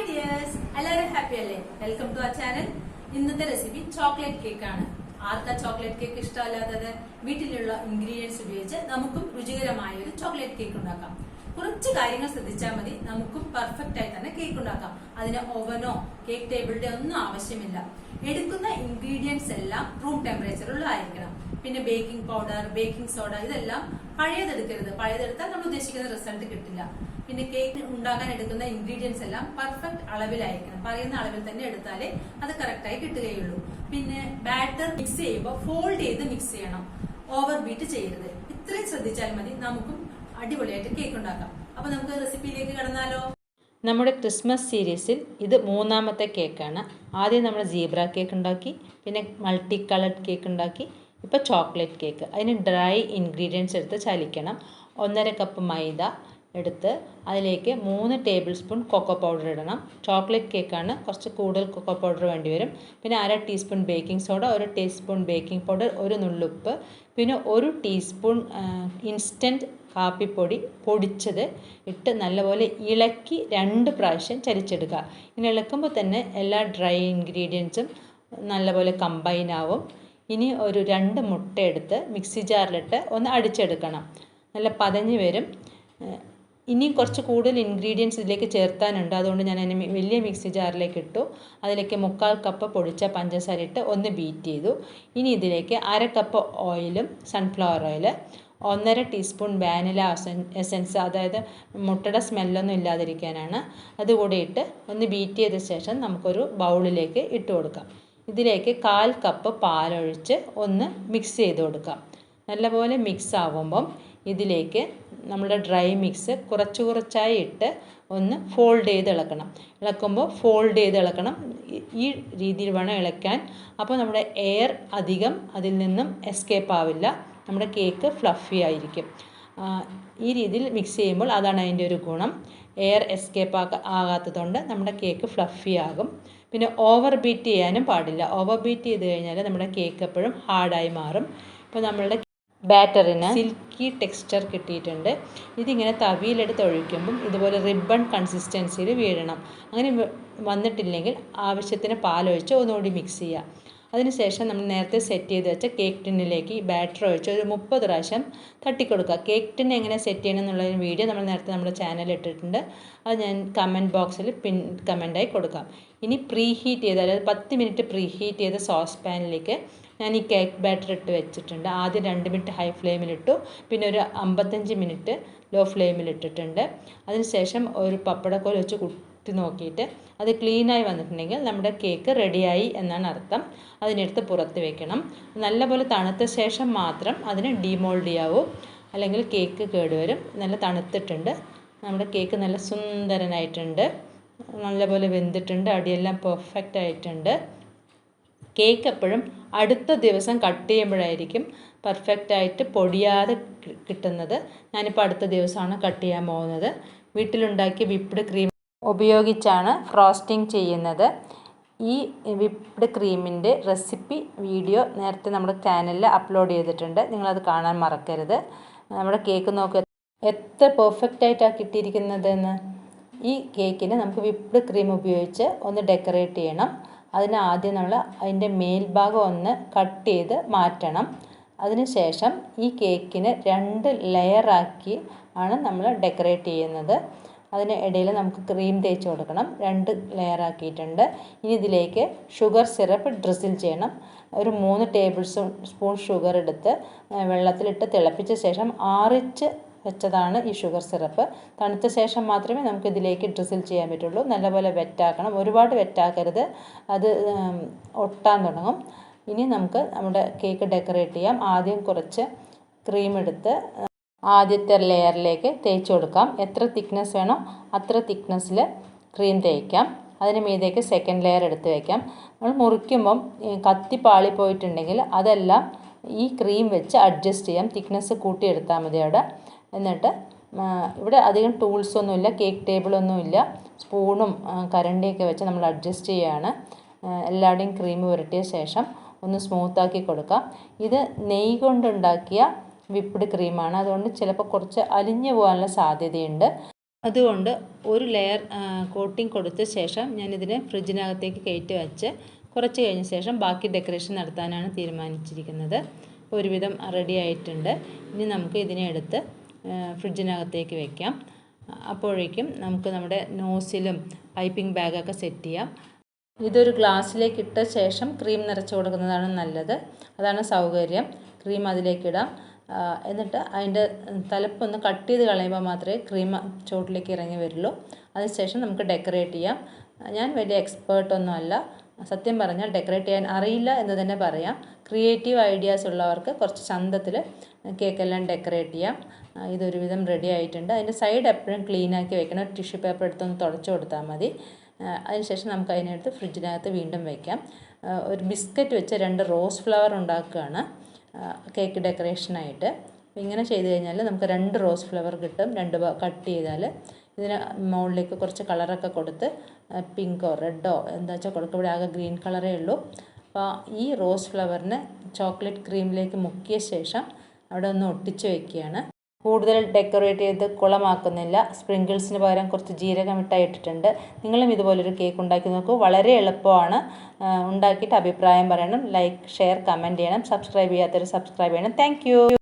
Hi dears, എല്ലാവരും happy അല്ലേ? Welcome to our channel. ഇന്നത്തെ റെസിപ്പി ചോക്ലേറ്റ് കേക്ക് ആണ്. ആർക്കാ ചോക്ലേറ്റ് കേക്ക് ഇഷ്ടമല്ലാത്തത്? വീട്ടിലുള്ള ഇൻഗ്രീഡിയൻസ് ഉപയോഗിച്ച് നമുക്കും രുചികരമായ ഒരു ചോക്ലേറ്റ് കേക്ക് ഉണ്ടാക്കാം. കുറച്ച് കാര്യങ്ങൾ ശ്രദ്ധിച്ചാൽ മതി, നമുക്കും പെർഫെക്റ്റ് ആയി തന്നെ കേക്ക് ഉണ്ടാക്കാം. അതിന് ഓവനോ കേക്ക് ടേബിളിന്റെ ഒന്നും ആവശ്യമില്ല. എടുക്കുന്ന ഇൻഗ്രീഡിയൻസ് എല്ലാം റൂം ടെമ്പറേച്ചറിലായിരിക്കണം. പിന്നെ ബേക്കിംഗ് പൗഡർ, ബേക്കിംഗ് സോഡ ഇതെല്ലാം പഴയതെടുക്കരുത്. പഴയതെടുത്താൽ നമ്മൾ ഉദ്ദേശിക്കുന്ന റിസൾട്ട് കിട്ടില്ല. പിന്നെ കേക്ക് ഉണ്ടാക്കാൻ എടുക്കുന്ന ഇൻഗ്രീഡിയൻസ് എല്ലാം പെർഫെക്റ്റ് അളവിലായിരിക്കണം. പറയുന്ന അളവിൽ തന്നെ എടുത്താലേ അത് കറക്റ്റായി കിട്ടുകയുള്ളൂ. പിന്നെ ബാറ്റർ മിക്സ് ചെയ്യുമ്പോൾ ഫോൾഡ് ചെയ്ത് മിക്സ് ചെയ്യണം, ഓവർ ബീറ്റ് ചെയ്യരുത്. ഇത്രയും ശ്രദ്ധിച്ചാൽ മതി, നമുക്കും അടിപൊളിയായിട്ട് കേക്ക് ഉണ്ടാക്കാം. അപ്പൊ നമുക്ക് റെസിപ്പിയിലേക്ക് കടന്നാലോ? നമ്മുടെ ക്രിസ്മസ് സീരീസിൽ ഇത് മൂന്നാമത്തെ കേക്കാണ്. ആദ്യം നമ്മൾ സീബ്ര കേക്ക് ഉണ്ടാക്കി, പിന്നെ മൾട്ടി കളർഡ് കേക്ക് ഉണ്ടാക്കി, ഇപ്പോൾ ചോക്ലേറ്റ് കേക്ക്. അതിന് ഡ്രൈ ഇൻഗ്രീഡിയൻസ് എടുത്ത് ചലിക്കണം. 1.5 കപ്പ് മൈദ എടുത്ത് അതിലേക്ക് 3 ടേബിൾ സ്പൂൺ കൊക്കോ പൗഡർ ഇടണം. ചോക്ലേറ്റ് കേക്കാണ്, കുറച്ച് കൂടുതൽ കൊക്കോ പൗഡർ വേണ്ടി വരും. പിന്നെ 1/2 teaspoon baking soda, 1 teaspoon baking powder, 1 നുള്ളുപ്പ്, പിന്നെ 1 ടീസ്പൂൺ ഇൻസ്റ്റൻറ്റ് കാപ്പിപ്പൊടി പൊടിച്ചത് ഇട്ട് നല്ലപോലെ ഇളക്കി 2 പ്രാവശ്യം ചലിച്ചെടുക്കുക. ഇങ്ങനെ ഇളക്കുമ്പോൾ തന്നെ എല്ലാ ഡ്രൈ ഇൻഗ്രീഡിയൻസും നല്ലപോലെ കമ്പൈൻ ആവും. ഇനി ഒരു 2 മുട്ട എടുത്ത് മിക്സി ജാറിലിട്ട് ഒന്ന് അടിച്ചെടുക്കണം. നല്ല പതഞ്ഞ് വരും. ഇനിയും കുറച്ച് കൂടുതൽ ഇൻഗ്രീഡിയൻസ് ഇതിലേക്ക് ചേർത്താനുണ്ട്. അതുകൊണ്ട് ഞാൻ അതിനെ വലിയ മിക്സി ജാറിലേക്ക് ഇട്ടു. അതിലേക്ക് 1/4 കപ്പ് പൊടിച്ച പഞ്ചസാര ഇട്ട് ഒന്ന് ബീറ്റ് ചെയ്തു. ഇനി ഇതിലേക്ക് 1/2 കപ്പ് ഓയിലും sunflower oil, 1.5 teaspoon vanilla essence, അതായത് മുട്ടയുടെ സ്മെല്ലൊന്നും ഇല്ലാതിരിക്കാനാണ്, അതുകൂടി ഇട്ട് ഒന്ന് ബീറ്റ് ചെയ്ത ശേഷം നമുക്കൊരു ബൗളിലേക്ക് ഇട്ട് കൊടുക്കാം. ഇതിലേക്ക് 1/4 കപ്പ് പാലൊഴിച്ച് ഒന്ന് മിക്സ് ചെയ്ത് കൊടുക്കാം. നല്ലപോലെ മിക്സ് ആകുമ്പം ഇതിലേക്ക് നമ്മുടെ ഡ്രൈ മിക്സ് കുറച്ചായി ഇട്ട് ഒന്ന് ഫോൾഡ് ചെയ്ത് ഇളക്കണം. ഇളക്കുമ്പോൾ ഫോൾഡ് ചെയ്ത് ഇളക്കണം. ഈ രീതിയിൽ വേണം ഇളക്കാൻ. അപ്പോൾ നമ്മുടെ എയർ അധികം അതിൽ നിന്നും എസ്കേപ്പ് ആവില്ല. നമ്മുടെ കേക്ക് ഫ്ലഫി ആയിരിക്കും. ഈ രീതിയിൽ മിക്സ് ചെയ്യുമ്പോൾ അതാണ് അതിൻ്റെ ഒരു ഗുണം. എയർ എസ്കേപ്പ് ആകാത്തതുകൊണ്ട് നമ്മുടെ കേക്ക് ഫ്ലഫി ആകും. പിന്നെ ഓവർ ബീറ്റ് ചെയ്യാനും പാടില്ല. ഓവർ ബീറ്റ് ചെയ്ത് കഴിഞ്ഞാൽ നമ്മുടെ കേക്ക് എപ്പോഴും ഹാർഡായി മാറും. ഇപ്പോൾ നമ്മളുടെ ബാറ്ററിന് സിൽക്കി ടെക്സ്ചർ കിട്ടിയിട്ടുണ്ട്. ഇതിങ്ങനെ തവിയിലെടുത്ത് ഒഴിക്കുമ്പം ഇതുപോലെ റിബൺ കൺസിസ്റ്റൻസിയിൽ വീഴണം. അങ്ങനെ വന്നിട്ടില്ലെങ്കിൽ ആവശ്യത്തിന് പാലൊഴിച്ച് ഒന്നുകൂടി മിക്സ് ചെയ്യുക. അതിനുശേഷം നമ്മൾ നേരത്തെ സെറ്റ് ചെയ്ത് വെച്ച കേക്ക് ടിന്നിലേക്ക് ഈ ബാറ്റർ ഒഴിച്ച് ഒരു 30 പ്രാവശ്യം തട്ടിക്കൊടുക്കുക. കേക്ക് ടിൻ എങ്ങനെ സെറ്റ് ചെയ്യണം എന്നുള്ള വീഡിയോ നമ്മൾ നേരത്തെ നമ്മുടെ ചാനലിൽ ഇട്ടിട്ടുണ്ട്. അത് ഞാൻ കമൻറ്റ് ബോക്സിൽ കമൻറ്റായി കൊടുക്കാം. ഇനി പ്രീ ഹീറ്റ് ചെയ്ത്, അതായത് 10 മിനിറ്റ് പ്രീ ഹീറ്റ് ചെയ്ത സോസ് പാനിലേക്ക് ഞാൻ ഈ കേക്ക് ബാറ്റർ ഇട്ട് വെച്ചിട്ടുണ്ട്. ആദ്യം 2 മിനിറ്റ് ഹൈ ഫ്ലെയിമിലിട്ടു, പിന്നെ ഒരു 55 മിനിറ്റ് ലോ ഫ്ലെയിമിലിട്ടിട്ടുണ്ട്. അതിനുശേഷം ഒരു പപ്പടക്കോൽ വെച്ച് കുത്തി നോക്കിയിട്ട് അത് ക്ലീനായി വന്നിട്ടുണ്ടെങ്കിൽ നമ്മുടെ കേക്ക് റെഡിയായി എന്നാണ് അർത്ഥം. അതിനെടുത്ത് പുറത്ത് വെക്കണം. നല്ലപോലെ തണുത്ത ശേഷം മാത്രം അതിന് ഡീമോൾഡ് ചെയ്യാവൂ, അല്ലെങ്കിൽ കേക്ക് കേടുവരും. നല്ല തണുത്തിട്ടുണ്ട്. നമ്മുടെ കേക്ക് നല്ല സുന്ദരനായിട്ടുണ്ട്, നല്ലപോലെ വെന്തിട്ടുണ്ട്, അടിയെല്ലാം പെർഫെക്റ്റ് ആയിട്ടുണ്ട്. കേക്ക് എപ്പോഴും അടുത്ത ദിവസം കട്ട് ചെയ്യുമ്പോഴായിരിക്കും പെർഫെക്റ്റായിട്ട് പൊടിയാതെ കിട്ടുന്നത്. ഞാനിപ്പോൾ അടുത്ത ദിവസമാണ് കട്ട് ചെയ്യാൻ പോകുന്നത്. വീട്ടിലുണ്ടാക്കിയ വിപ്ഡ് ക്രീം ഉപയോഗിച്ചാണ് ഫ്രോസ്റ്റിംഗ് ചെയ്യുന്നത്. ഈ വിപ്ഡ് ക്രീമിൻ്റെ റെസിപ്പി വീഡിയോ നേരത്തെ നമ്മുടെ ചാനലിൽ അപ്ലോഡ് ചെയ്തിട്ടുണ്ട്. നിങ്ങളത് കാണാൻ മറക്കരുത്. നമ്മുടെ കേക്ക് നോക്കുക എത്ര പെർഫെക്റ്റായിട്ടാണ് കിട്ടിയിരിക്കുന്നതെന്ന്. ഈ കേക്കിന് നമുക്ക് വിപ്ഡ് ക്രീം ഉപയോഗിച്ച് ഒന്ന് ഡെക്കറേറ്റ് ചെയ്യണം. അതിന് ആദ്യം നമ്മൾ അതിൻ്റെ മേൽഭാഗം ഒന്ന് കട്ട് ചെയ്ത് മാറ്റണം. അതിനുശേഷം ഈ കേക്കിന് 2 ലെയറാക്കി ആണ് നമ്മൾ ഡെക്കറേറ്റ് ചെയ്യുന്നത്. അതിന് ഇടയിൽ നമുക്ക് ക്രീം തേച്ച് കൊടുക്കണം. 2 ലെയറാക്കിയിട്ടുണ്ട്. ഇനി ഇതിലേക്ക് ഷുഗർ സിറപ്പ് ഡ്രിസിൽ ചെയ്യണം. ഒരു 3 ടേബിൾ സ്പൂൺ ഷുഗർ എടുത്ത് വെള്ളത്തിലിട്ട് തിളപ്പിച്ച ശേഷം ആറിച്ച് വെച്ചതാണ് ഈ ഷുഗർ സിറപ്പ്. തണുത്ത ശേഷം മാത്രമേ നമുക്ക് ഇതിലേക്ക് ഡ്രിസിൽ ചെയ്യാൻ പറ്റുള്ളൂ. നല്ലപോലെ വെറ്റാക്കണം, ഒരുപാട് വെറ്റാക്കരുത്, അത് ഒട്ടാൻ തുടങ്ങും. ഇനി നമുക്ക് നമ്മുടെ കേക്ക് ഡെക്കറേറ്റ് ചെയ്യാം. ആദ്യം കുറച്ച് ക്രീം എടുത്ത് ആദ്യത്തെ ലെയറിലേക്ക് തേച്ച് കൊടുക്കാം. എത്ര തിക്നെസ് വേണോ അത്ര തിക്നെസ്സിൽ ക്രീം തേക്കാം. അതിന് മീതേക്ക് സെക്കൻഡ് ലെയർ എടുത്ത് വയ്ക്കാം. നമ്മൾ മുറിക്കുമ്പം കത്തി പാളിപ്പോയിട്ടുണ്ടെങ്കിൽ അതെല്ലാം ഈ ക്രീം വെച്ച് അഡ്ജസ്റ്റ് ചെയ്യാം. തിക്നെസ് കൂട്ടിയെടുത്താൽ മതി അവിടെ. എന്നിട്ട് ഇവിടെ അധികം ടൂൾസൊന്നുമില്ല, കേക്ക് ടേബിളൊന്നുമില്ല, സ്പൂണും കരണ്ടിയൊക്കെ വെച്ച് നമ്മൾ അഡ്ജസ്റ്റ് ചെയ്യുകയാണ്. എല്ലാവരുടെയും ക്രീം പുരട്ടിയ ശേഷം ഒന്ന് സ്മൂത്താക്കി കൊടുക്കാം. ഇത് നെയ്യ് കൊണ്ടുണ്ടാക്കിയ വിപ്ഡ് ക്രീമാണ്, അതുകൊണ്ട് ചിലപ്പോൾ കുറച്ച് അലിഞ്ഞു പോകാനുള്ള സാധ്യതയുണ്ട്. അതുകൊണ്ട് ഒരു ലെയർ കോട്ടിംഗ് കൊടുത്ത ശേഷം ഞാനിതിനെ ഫ്രിഡ്ജിനകത്തേക്ക് കയറ്റി വെച്ച് കുറച്ച് കഴിഞ്ഞ ശേഷം ബാക്കി ഡെക്കറേഷൻ നടത്താനാണ് തീരുമാനിച്ചിരിക്കുന്നത്. ഒരുവിധം റെഡി ആയിട്ടുണ്ട്. ഇനി നമുക്ക് ഇതിനെ എടുത്ത് ഫ്രിഡ്ജിനകത്തേക്ക് വെക്കാം. അപ്പോഴേക്കും നമുക്ക് നമ്മുടെ നോസിലും പൈപ്പിംഗ് ബാഗൊക്കെ സെറ്റ് ചെയ്യാം. ഇതൊരു ഗ്ലാസ്സിലേക്ക് ഇട്ട ശേഷം ക്രീം നിറച്ച് കൊടുക്കുന്നതാണ് നല്ലത്. അതാണ് സൗകര്യം. ക്രീം അതിലേക്കിടാം. എന്നിട്ട് അതിൻ്റെ തലപ്പൊന്ന് കട്ട് ചെയ്ത് കളയുമ്പോൾ മാത്രമേ ക്രീം ചോട്ടിലേക്ക് ഇറങ്ങി വരുള്ളൂ. അതിനുശേഷം നമുക്ക് ഡെക്കറേറ്റ് ചെയ്യാം. ഞാൻ വലിയ എക്സ്പേർട്ടൊന്നും അല്ല. സത്യം പറഞ്ഞാൽ ഡെക്കറേറ്റ് ചെയ്യാൻ അറിയില്ല എന്ന് തന്നെ പറയാം. ക്രിയേറ്റീവ് ഐഡിയാസ് ഉള്ളവർക്ക് കുറച്ച് ചന്തത്തിൽ കേക്കെല്ലാം ഡെക്കറേറ്റ് ചെയ്യാം. ഇതൊരുവിധം റെഡി ആയിട്ടുണ്ട്. അതിൻ്റെ സൈഡ് എപ്പോഴും ക്ലീനാക്കി വെക്കണം. ടിഷ്യൂ പേപ്പർ എടുത്തൊന്ന് തുടച്ച് കൊടുത്താൽ മതി. അതിനുശേഷം നമുക്ക് അതിനെടുത്ത് ഫ്രിഡ്ജിനകത്ത് വീണ്ടും വയ്ക്കാം. ഒരു ബിസ്ക്കറ്റ് വെച്ച് 2 റോസ് ഫ്ലവർ ഉണ്ടാക്കുകയാണ് കേക്ക് ഡെക്കറേഷനായിട്ട്. ഇങ്ങനെ ചെയ്ത് കഴിഞ്ഞാൽ നമുക്ക് 2 റോസ് ഫ്ലവർ കിട്ടും. 2 കട്ട് ചെയ്താൽ ഇതിന് മുകളിലേക്ക് കുറച്ച് കളറൊക്കെ കൊടുത്ത് പിങ്കോ റെഡോ എന്താ വെച്ചാൽ കൊടുക്കുക. ഇവിടെ ആകെ ഗ്രീൻ കളറേ ഉള്ളൂ. അപ്പോൾ ഈ റോസ് ഫ്ലവറിന് ചോക്ലേറ്റ് ക്രീമിലേക്ക് മുക്കിയ ശേഷം അവിടെ ഒന്ന് ഒട്ടിച്ച് വയ്ക്കുകയാണ്. കൂടുതൽ ഡെക്കറേറ്റ് ചെയ്ത് കുളമാക്കുന്നില്ല. സ്പ്രിങ്കിൾസിന് പകരം കുറച്ച് ജീരകം ഇട്ടിട്ടുണ്ട്. നിങ്ങളും ഇതുപോലൊരു കേക്ക് ഉണ്ടാക്കി നോക്കൂ. വളരെ എളുപ്പമാണ്. ഉണ്ടാക്കിയിട്ട് അഭിപ്രായം പറയണം. ലൈക്ക്, ഷെയർ, കമൻറ്റ് ചെയ്യണം. സബ്സ്ക്രൈബ് ചെയ്യാത്തവർ സബ്സ്ക്രൈബ് ചെയ്യണം. താങ്ക്